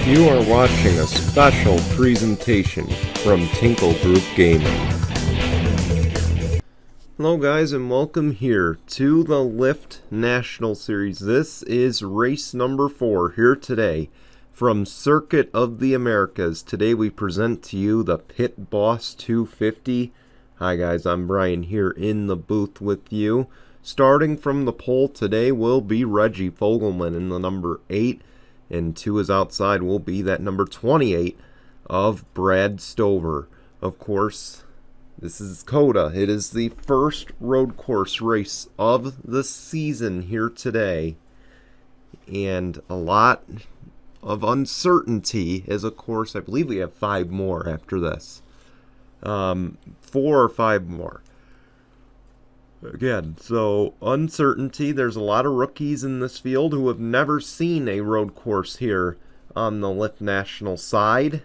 You are watching a special presentation from Tinkle Group Gaming. Hello guys, and welcome here to the Lyft National Series. This is race number 4 here today from Circuit of the Americas. Today we present to you the Pit Boss 250. Hi guys, I'm Brian here in the booth with you. Starting from the pole today will be Reggie Fogelman in the number 8. And to his outside will be that number 28 of Brad Stover. Of course, this is COTA. It is the first road course race of the season here today. And a lot of uncertainty as, of course, I believe we have 5 more after this. 4 or 5 more. Again, so uncertainty. There's a lot of rookies in this field who have never seen a road course here on the Lyft National side.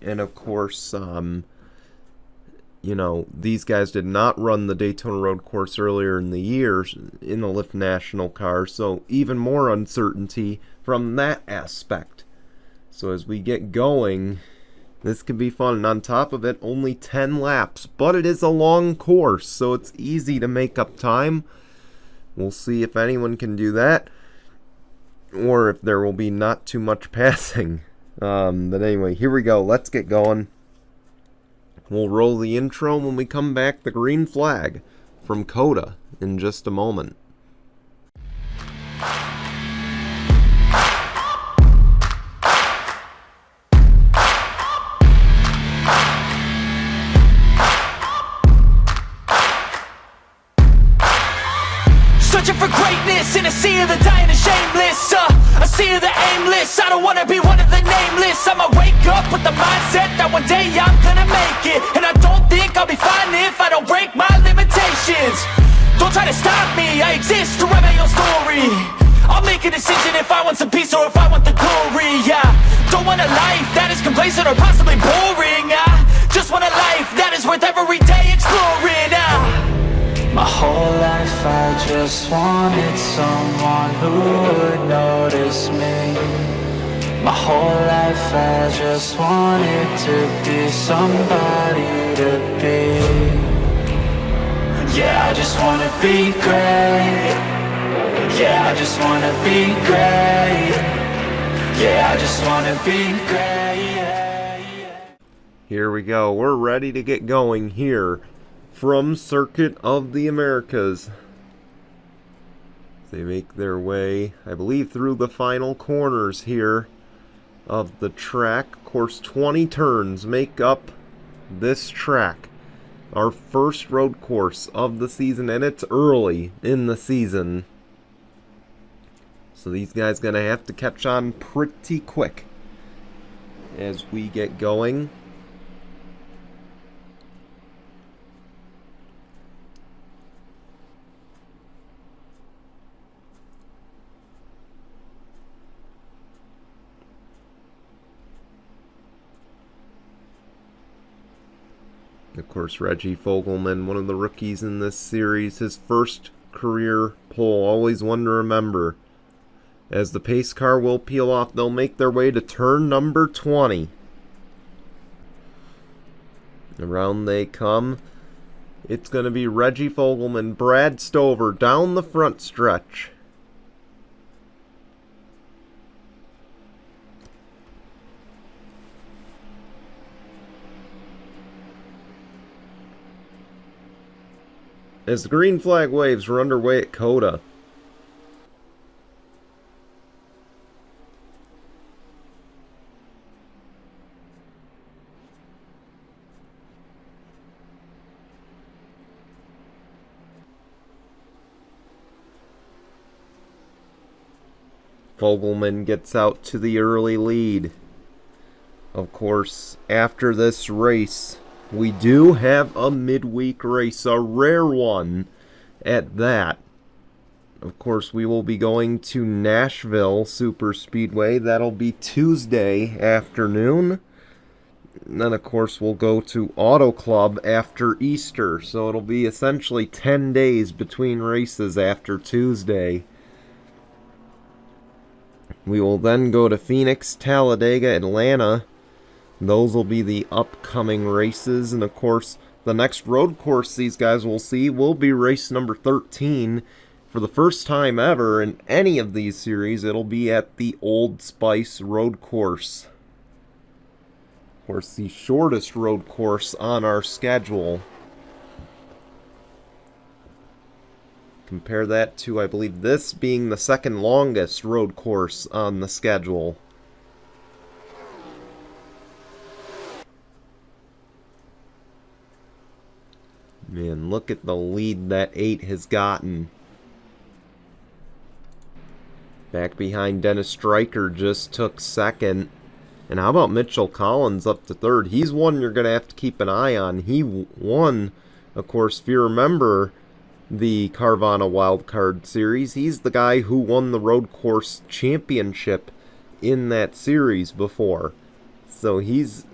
And of course, you know, these guys did not run the Daytona road course earlier in the year in the Lyft National car, so even more uncertainty from that aspect. So as we get going, this could be fun, and on top of it, only 10 laps, but it is a long course, so it's easy to make up time. We'll see if anyone can do that, or if there will be not too much passing. But anyway, here we go. Let's get going. We'll roll the intro when we come back, the green flag from COTA in just a moment. Searching for greatness in a sea of the dying and shameless, a sea of the aimless. I don't wanna be one of the nameless. I'ma wake up with the mindset that one day I'm gonna make it, and I don't think I'll be fine if I don't break my limitations. Don't try to stop me, I exist to write my own story. I'll make a decision if I want some peace or if I want the glory. Yeah, don't want a life that is complacent or possibly boring. I just want a life that is worth every day exploring. My whole life I just wanted someone who would notice me. My whole life I just wanted to be somebody to be. Yeah, I just wanna be great. Yeah, I just wanna be great. Yeah, I just wanna be great. Here we go. We're ready to get going here from Circuit of the Americas. They make their way, I believe, through the final corners here of the track. Of course, 20 turns make up this track. Our first road course of the season, and it's early in the season. So these guys gonna have to catch on pretty quick as we get going. Of course, Reggie Fogelman, one of the rookies in this series, his first career pole, always one to remember. As the pace car will peel off, they'll make their way to turn number 20. Around they come. It's going to be Reggie Fogelman, Brad Stover down the front stretch. As the green flag waves, we're underway at COTA. Fogelman gets out to the early lead. Of course, after this race, we do have a midweek race, a rare one at that. Of course, we will be going to Nashville Super Speedway. That'll be Tuesday afternoon. And then, of course, we'll go to Auto Club after Easter. So it'll be essentially 10 days between races after Tuesday. We will then go to Phoenix, Talladega, Atlanta. Those will be the upcoming races. And of course, the next road course these guys will see will be race number 13. For the first time ever in any of these series, it'll be at the Old Spice Road Course. Of course, the shortest road course on our schedule. Compare that to, I believe, this being the second longest road course on the schedule. Man, look at the lead that 8 has gotten. Back behind, Dennis Stryker just took second. And how about Mitchell Collins up to third? He's one you're going to have to keep an eye on. He won, of course, if you remember the Carvana Wildcard Series. He's the guy who won the road course championship in that series before. So he's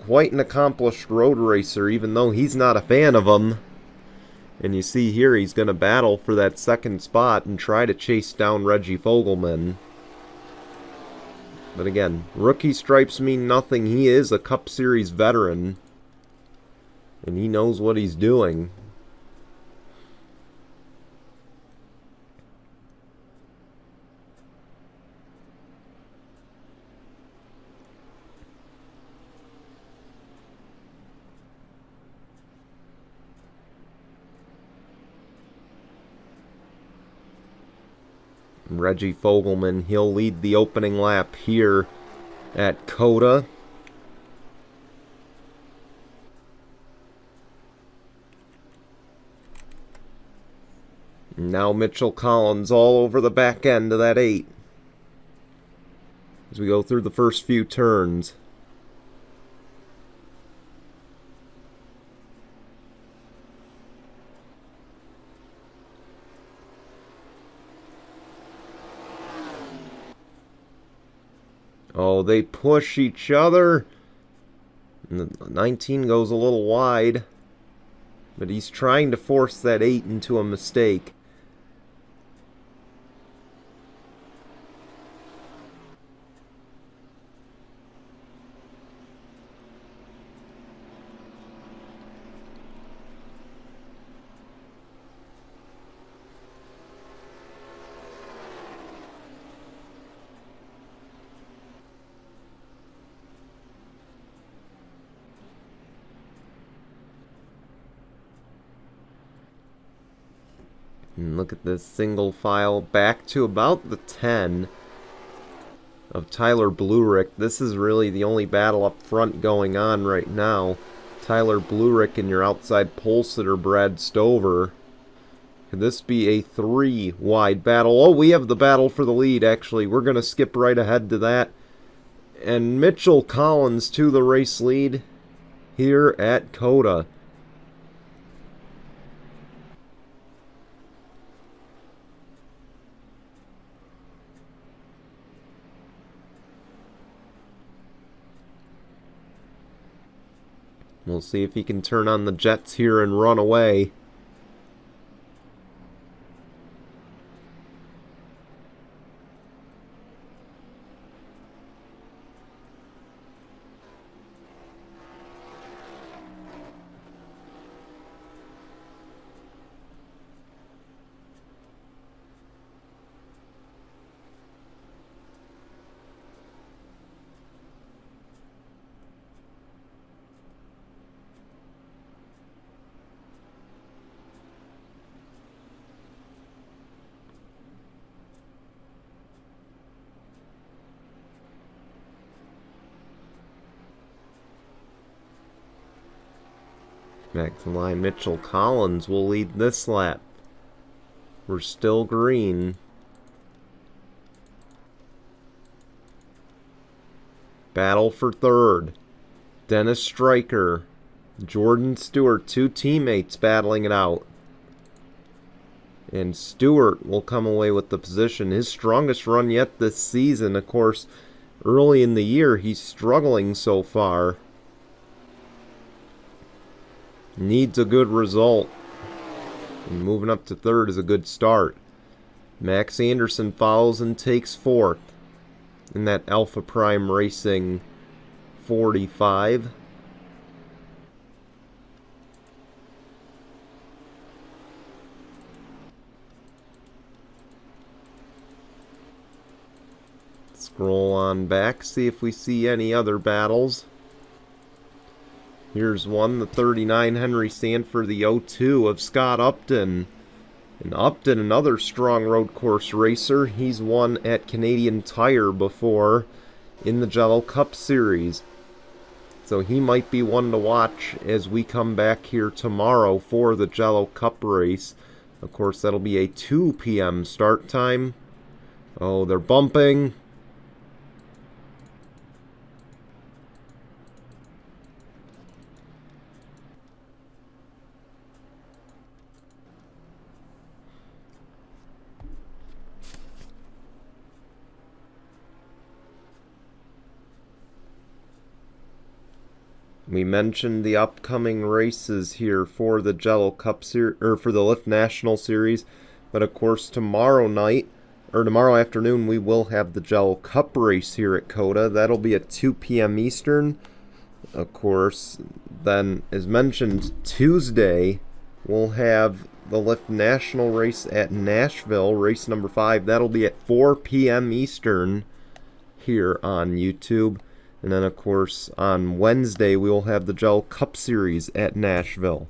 quite an accomplished road racer, even though he's not a fan of them. And you see here he's going to battle for that second spot and try to chase down Reggie Fogelman. But again, rookie stripes mean nothing. He is a Cup Series veteran. And he knows what he's doing. Reggie Fogelman, he'll lead the opening lap here at COTA. Now Mitchell Collins all over the back end of that 8 as we go through the first few turns. Oh, they push each other. And the 19 goes a little wide. But he's trying to force that 8 into a mistake. And look at this single file back to about the 10 of Tyler Blurick. This is really the only battle up front going on right now. Tyler Blurick and your outside pole sitter Brad Stover. Could this be a 3-wide battle? Oh, we have the battle for the lead, actually. We're going to skip right ahead to that. And Mitchell Collins to the race lead here at COTA. We'll see if he can turn on the jets here and run away. Back to the line, Mitchell Collins will lead this lap. We're still green. Battle for third. Dennis Stryker, Jordan Stewart, 2 teammates battling it out. And Stewart will come away with the position. His strongest run yet this season. Of course, early in the year, he's struggling so far. Needs a good result. And moving up to third is a good start. Max Anderson follows and takes fourth. in that Alpha Prime Racing 45. Scroll on back, see if we see any other battles. Here's one, the 39 Henry Sanford, the 02 of Scott Upton. And Upton, another strong road course racer. He's won at Canadian Tire before in the Jello Cup Series. So he might be one to watch as we come back here tomorrow for the Jello Cup race. Of course, that'll be a 2 p.m. start time. Oh, they're bumping. We mentioned the upcoming races here for the Jello Cup Series, or for the Lyft National Series, but of course tomorrow night, or tomorrow afternoon, we will have the Jello Cup race here at COTA. That'll be at 2 p.m. Eastern. Of course, then, as mentioned, Tuesday, we'll have the Lyft National race at Nashville, race number 5. That'll be at 4 p.m. Eastern here on YouTube. And then, of course, on Wednesday, we will have the Jello Cup Series at Nashville.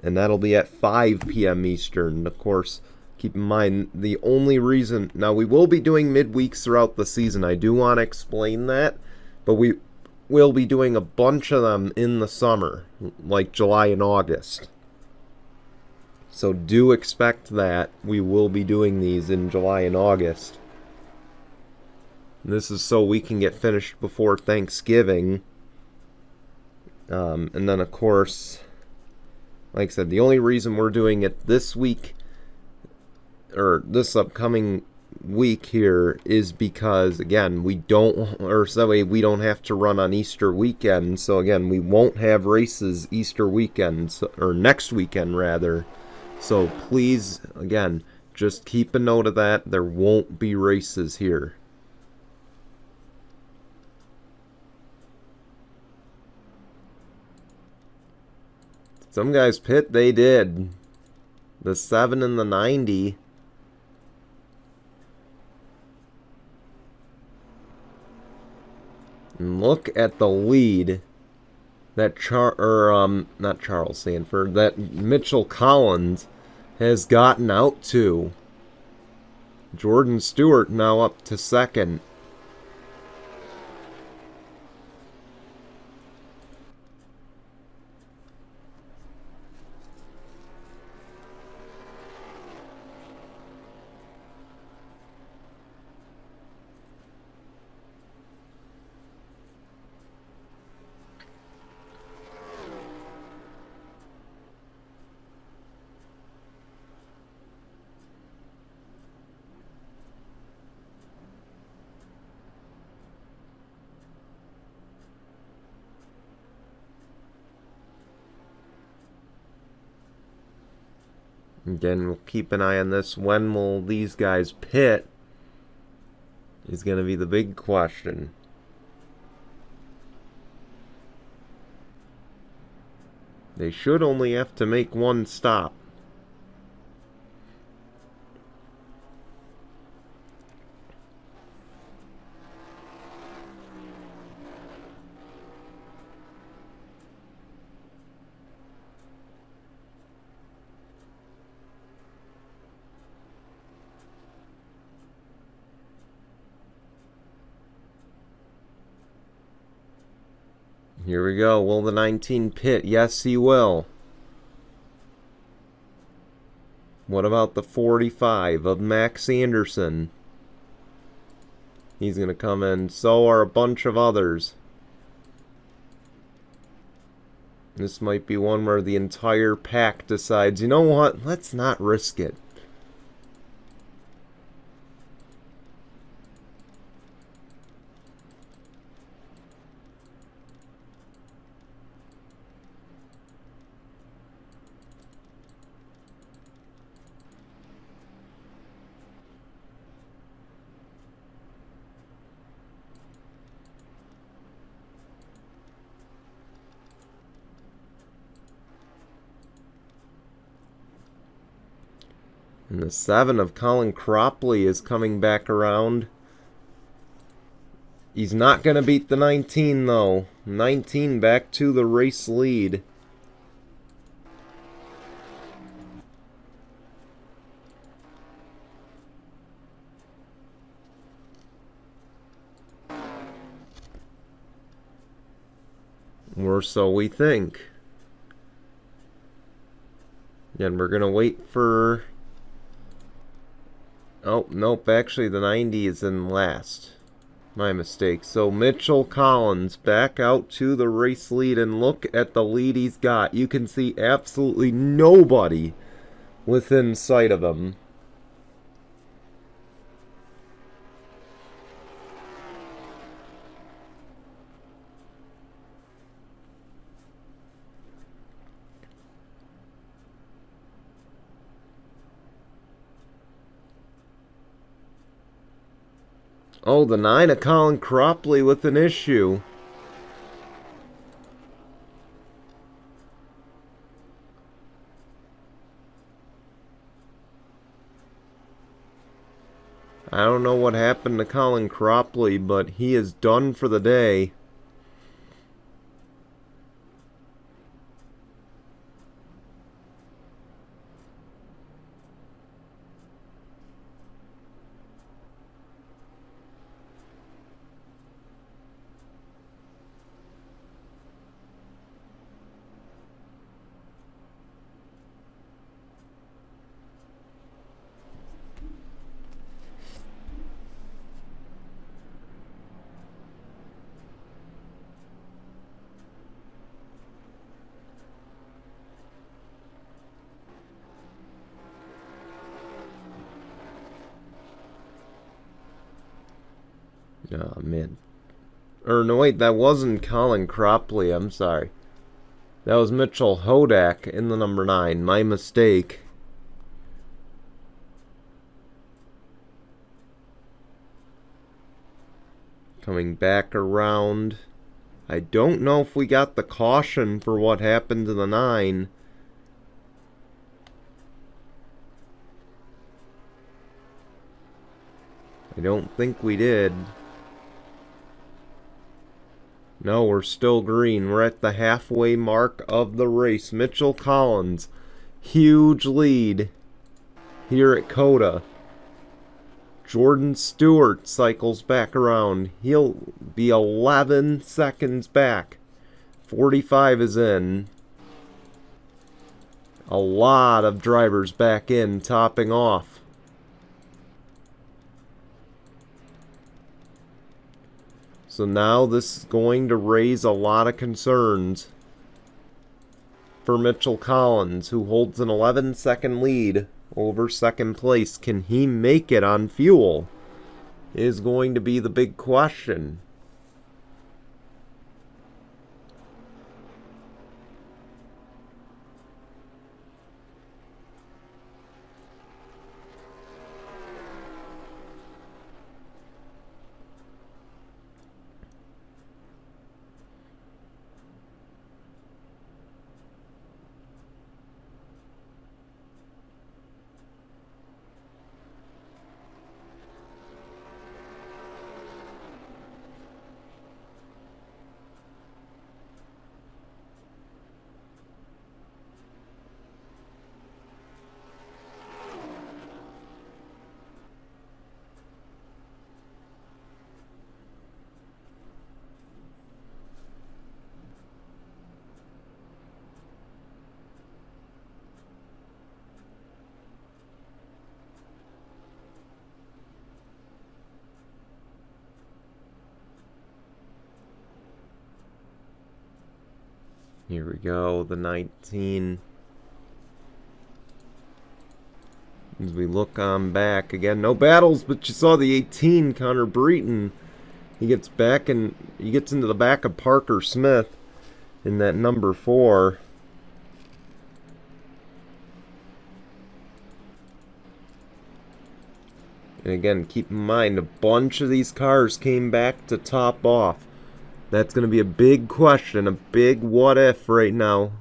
And that'll be at 5 p.m. Eastern. Of course, keep in mind, the only reason... Now, we will be doing midweeks throughout the season. I do want to explain that. But we will be doing a bunch of them in the summer, like July and August. So do expect that we will be doing these in July and August. This is so we can get finished before Thanksgiving. And then, of course, like I said, the only reason we're doing it this week, or this upcoming week here, is because, again, we don't, or so that way we don't have to run on Easter weekend. So, again, we won't have races Easter weekend, or next weekend, rather. So, please, again, just keep a note of that. There won't be races here. Some guys pit, they did. The 7 and the 90. And look at the lead that not Charles Sanford, that Mitchell Collins has gotten out to. Jordan Stewart now up to second. Again, we'll keep an eye on this. When will these guys pit is going to be the big question. They should only have to make one stop. Here we go. Will the 19 pit? Yes, he will. What about the 45 of Max Anderson? He's going to come in. So are a bunch of others. This might be one where the entire pack decides, you know what? Let's not risk it. And the 7 of Colin Cropley is coming back around. He's not going to beat the 19, though. 19 back to the race lead. Or so we think. And we're going to wait for... Oh, nope, actually the 90 is in last. My mistake. So Mitchell Collins back out to the race lead, and look at the lead he's got. You can see absolutely nobody within sight of him. Oh, the 9 of Colin Cropley with an issue. I don't know what happened to Colin Cropley, but he is done for the day. Oh, man. Or, no, wait, that wasn't Colin Cropley. I'm sorry. That was Mitchell Hodak in the number 9. My mistake. Coming back around. I don't know if we got the caution for what happened to the 9. I don't think we did. No, we're still green. We're at the halfway mark of the race. Mitchell Collins, huge lead here at COTA. Jordan Stewart cycles back around. He'll be 11 seconds back. 45 is in. A lot of drivers back in, topping off. So now this is going to raise a lot of concerns for Mitchell Collins, who holds an 11-second lead over second place. Can he make it on fuel? Is going to be the big question. Here we go, the 19. As we look on back, again, no battles, but you saw the 18, Connor Breton. He gets back and he gets into the back of Parker Smith in that number 4. And again, keep in mind, a bunch of these cars came back to top off. That's going to be a big question, a big what if right now.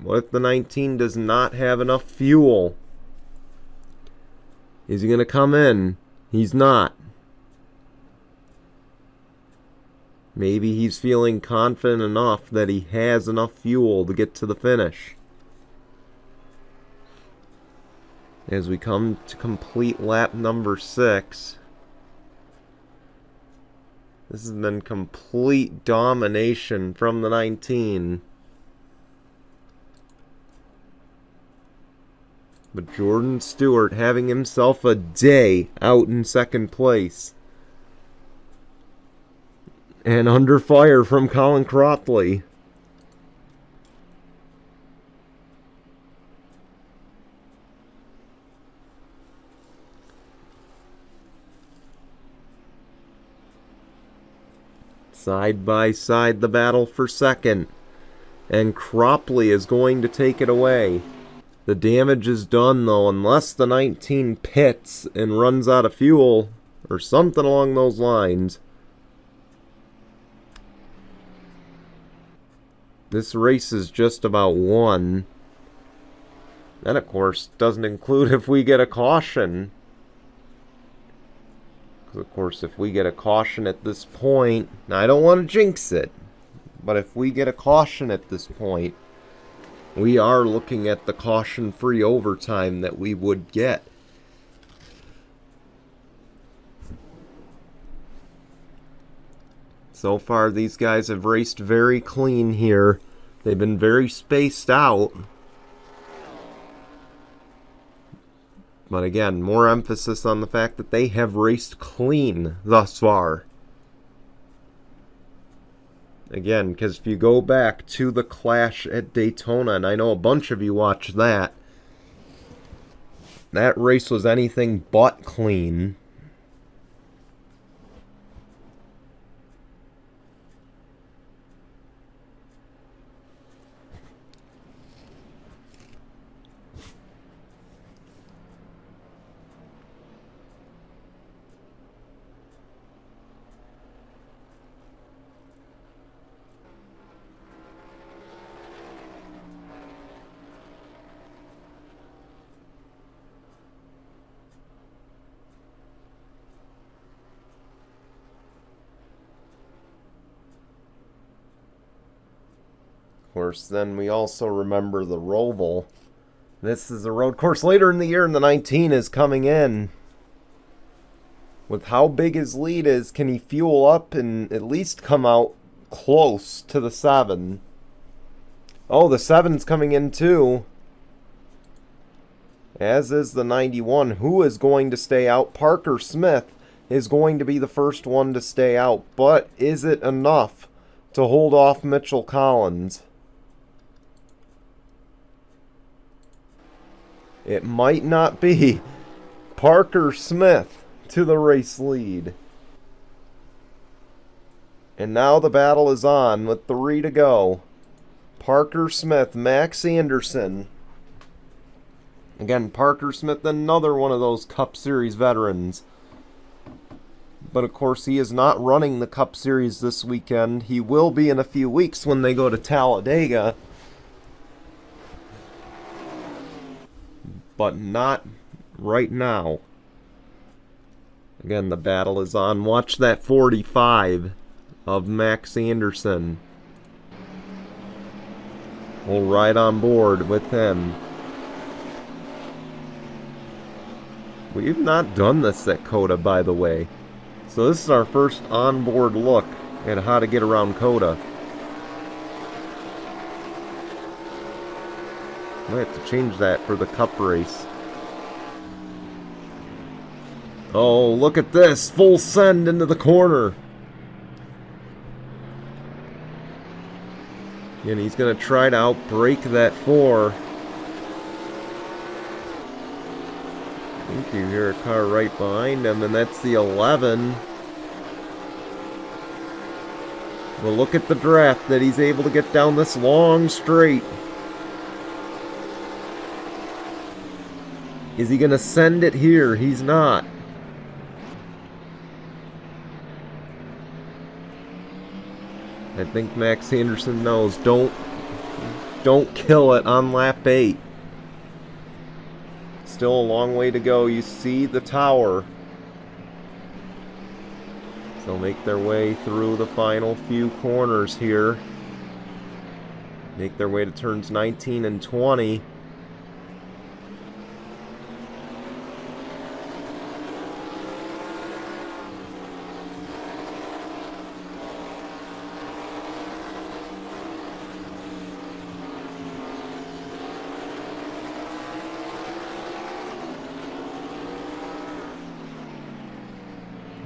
What if the 19 does not have enough fuel? Is he going to come in? He's not. Maybe he's feeling confident enough that he has enough fuel to get to the finish. As we come to complete lap number 6. This has been complete domination from the 19. But Jordan Stewart having himself a day out in second place. And under fire from Colin Cropley. Side by side the battle for second. And Cropley is going to take it away. The damage is done though, unless the 19 pits and runs out of fuel or something along those lines. This race is just about won. That, of course, doesn't include if we get a caution. Because, of course, if we get a caution at this point... Now, I don't want to jinx it. But if we get a caution at this point, we are looking at the caution-free overtime that we would get. So far, these guys have raced very clean here. They've been very spaced out. But again, more emphasis on the fact that they have raced clean thus far. Again, because if you go back to the clash at Daytona, and I know a bunch of you watched that, that race was anything but clean. Of course, then we also remember the Roval. This is a road course later in the year, and the 19 is coming in. With how big his lead is, can he fuel up and at least come out close to the 7? Oh, the 7's coming in too. As is the 91. Who is going to stay out? Parker Smith is going to be the first one to stay out. But is it enough to hold off Mitchell Collins? It might not be. Parker Smith to the race lead. And now the battle is on with 3 to go. Parker Smith, Max Anderson. Again, Parker Smith, another one of those Cup Series veterans. But of course, he is not running the Cup Series this weekend. He will be in a few weeks when they go to Talladega. But not right now. Again, the battle is on. Watch that 45 of Max Anderson. We'll ride on board with him. We've not done this at COTA, by the way. So this is our first onboard look at how to get around COTA. Might have to change that for the Cup race. Oh, look at this! Full send into the corner! And he's going to try to outbrake that 4. I think you hear a car right behind him, and that's the 11. Well, look at the draft that he's able to get down this long straight. Is he going to send it here? He's not. I think Max Anderson knows. Don't kill it on lap 8. still a long way to go. You see the tower. They'll make their way through the final few corners here. Make their way to turns 19 and 20.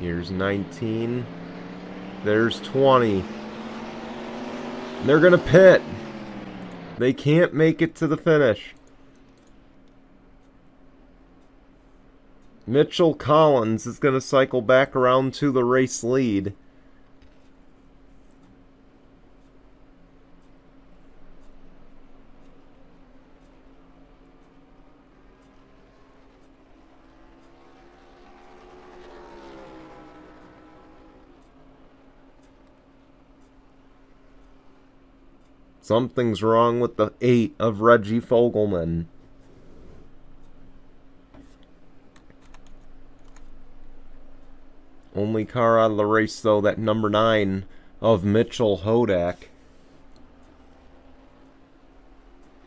Here's 19. There's 20. They're gonna pit. They can't make it to the finish. Mitchell Collins is gonna cycle back around to the race lead. Something's wrong with the 8 of Reggie Fogelman. Only car out of the race, though, that number 9 of Mitchell Hodak.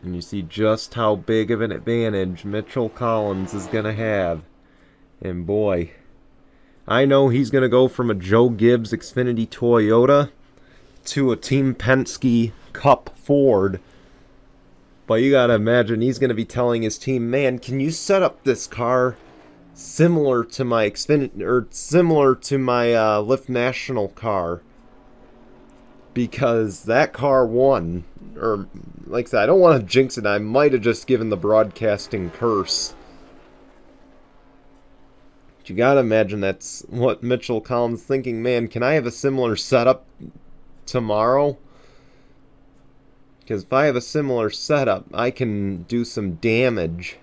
And you see just how big of an advantage Mitchell Collins is going to have. And boy, I know he's going to go from a Joe Gibbs Xfinity Toyota to a Team Penske Cup Ford. But you gotta imagine he's gonna be telling his team, man, can you set up this car similar to my Xfinity, or similar to my Lyft National car? Because that car won. Or, like I said, I don't want to jinx it. I might have just given the broadcasting curse. But you gotta imagine that's what Mitchell Collins thinking, man, can I have a similar setup tomorrow? Because if I have a similar setup, I can do some damage.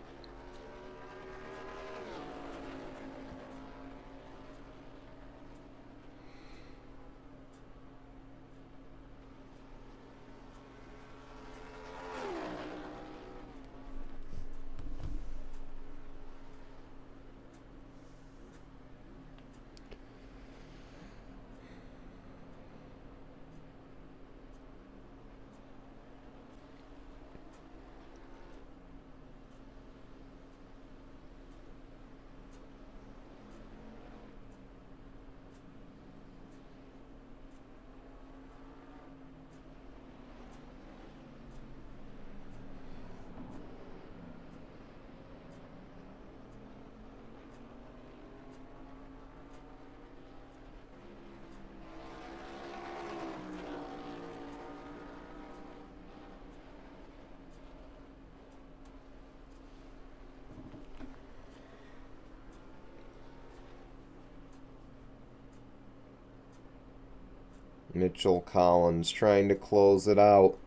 Mitchell Collins trying to close it out.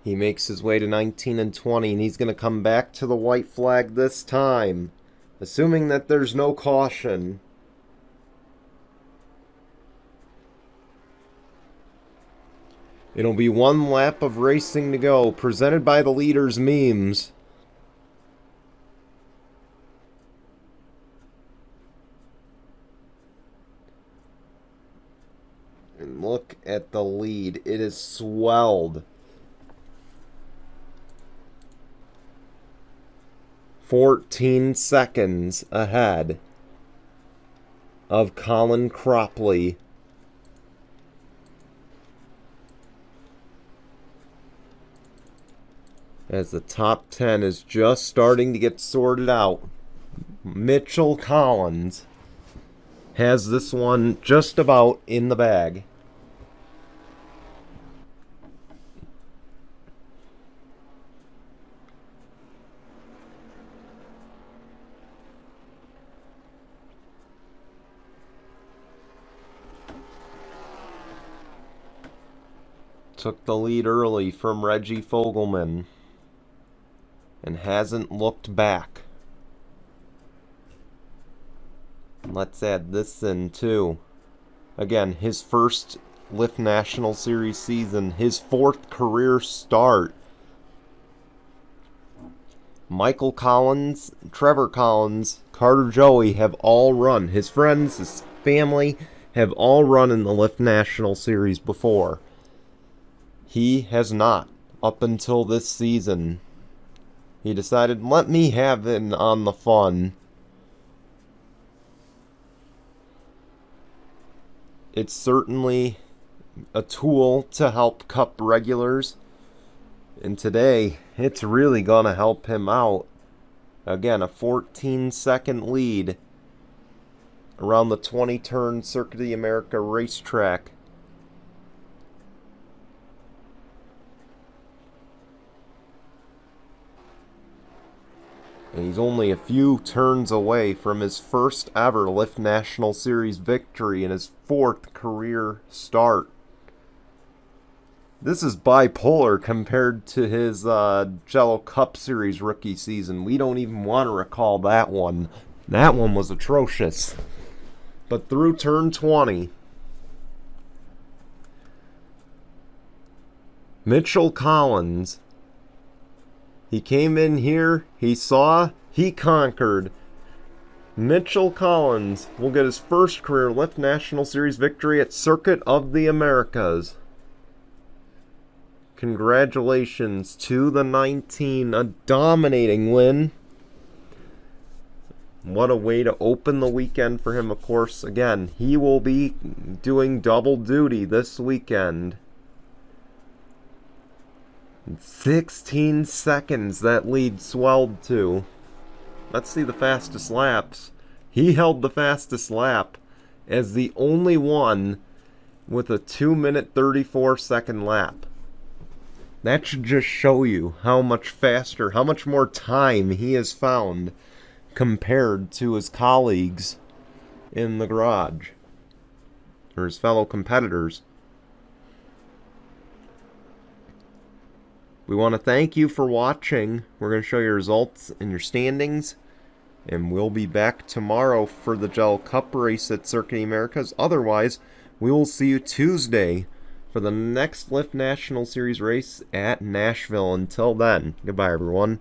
He makes his way to 19 and 20, and he's going to come back to the white flag this time, assuming that there's no caution. It'll be one lap of racing to go, presented by the Leaders Memes. And look at the lead. It is swelled. 14 seconds ahead of Colin Cropley. As the top 10 is just starting to get sorted out. Mitchell Collins has this one just about in the bag. Took the lead early from Reggie Fogelman and hasn't looked back. Let's add this in too. Again, his first Lyft National Series season, his 4th career start. Michael Collins, Trevor Collins, Carter Joey have all run. His friends, his family have all run in the Lyft National Series before. He has not, up until this season. He decided, let me have in on the fun. It's certainly a tool to help Cup regulars. And today, it's really going to help him out. Again, a 14-second lead around the 20-turn Circuit of the America racetrack. And he's only a few turns away from his first ever Lyft National Series victory in his 4th career start. This is bipolar compared to his Jello Cup Series rookie season. We don't even want to recall that one. That one was atrocious. But through turn 20, Mitchell Collins, he came in here, he saw, he conquered. Mitchell Collins will get his first career Lyft National Series victory at Circuit of the Americas. Congratulations to the 19, a dominating win. What a way to open the weekend for him, of course. Again, he will be doing double duty this weekend. 16 seconds that lead swelled to. Let's see the fastest laps. He held the fastest lap as the only one with a 2-minute 34-second lap. That should just show you how much faster, how much more time he has found compared to his colleagues in the garage, or his fellow competitors. We want to thank you for watching. We're going to show you results and your standings, and we'll be back tomorrow for the Jello Cup race at Circuit of the Americas. Otherwise, we will see you Tuesday for the next Lyft National Series race at Nashville. Until then, goodbye everyone.